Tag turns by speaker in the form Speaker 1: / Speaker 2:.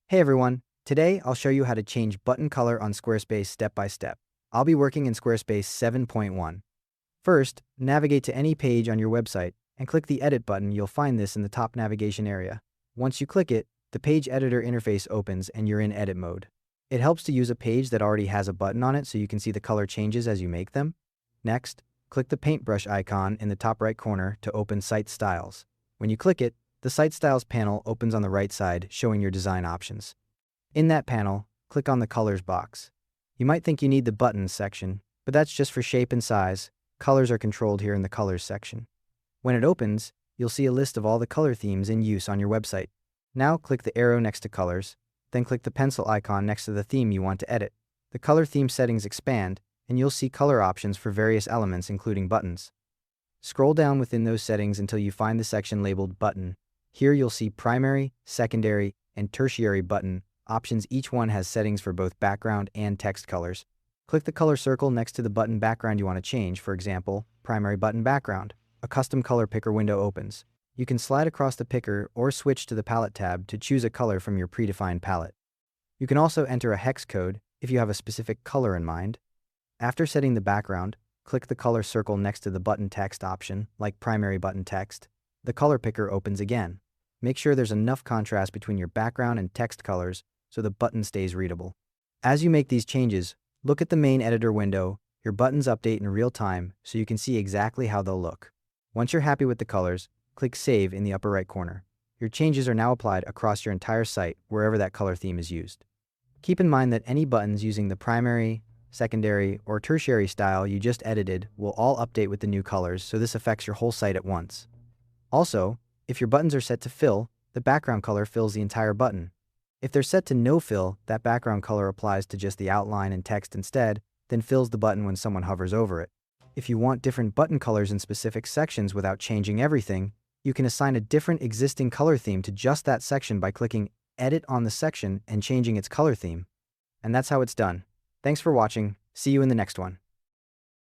Speaker 1: Hey everyone, today I'll show you how to change button color on Squarespace step by step. I'll be working in Squarespace 7.1. First, navigate to any page on your website and click the Edit button. You'll find this in the top navigation area. Once you click it, the page editor interface opens and you're in edit mode. It helps to use a page that already has a button on it so you can see the color changes as you make them. Next, click the paintbrush icon in the top right corner to open Site Styles. When you click it, the Site Styles panel opens on the right side, showing your design options. In that panel, click on the Colors box. You might think you need the Buttons section, but that's just for shape and size. Colors are controlled here in the Colors section. When it opens, you'll see a list of all the color themes in use on your website. Now click the arrow next to Colors, then click the pencil icon next to the theme you want to edit. The color theme settings expand, and you'll see color options for various elements including buttons. Scroll down within those settings until you find the section labeled Button. Here you'll see primary, secondary, and tertiary button options. Each one has settings for both background and text colors. Click the color circle next to the button background you want to change, for example, primary button background. A custom color picker window opens. You can slide across the picker or switch to the palette tab to choose a color from your predefined palette. You can also enter a hex code if you have a specific color in mind. After setting the background, click the color circle next to the button text option, like primary button text. The color picker opens again. Make sure there's enough contrast between your background and text colors so the button stays readable. As you make these changes, look at the main editor window. Your buttons update in real time so you can see exactly how they'll look. Once you're happy with the colors, click Save in the upper right corner. Your changes are now applied across your entire site wherever that color theme is used. Keep in mind that any buttons using the primary, secondary, or tertiary style you just edited will all update with the new colors, so this affects your whole site at once. Also, if your buttons are set to fill, the background color fills the entire button. If they're set to no fill, that background color applies to just the outline and text instead, then fills the button when someone hovers over it. If you want different button colors in specific sections without changing everything, you can assign a different existing color theme to just that section by clicking Edit on the section and changing its color theme. And that's how it's done. Thanks for watching. See you in the next one.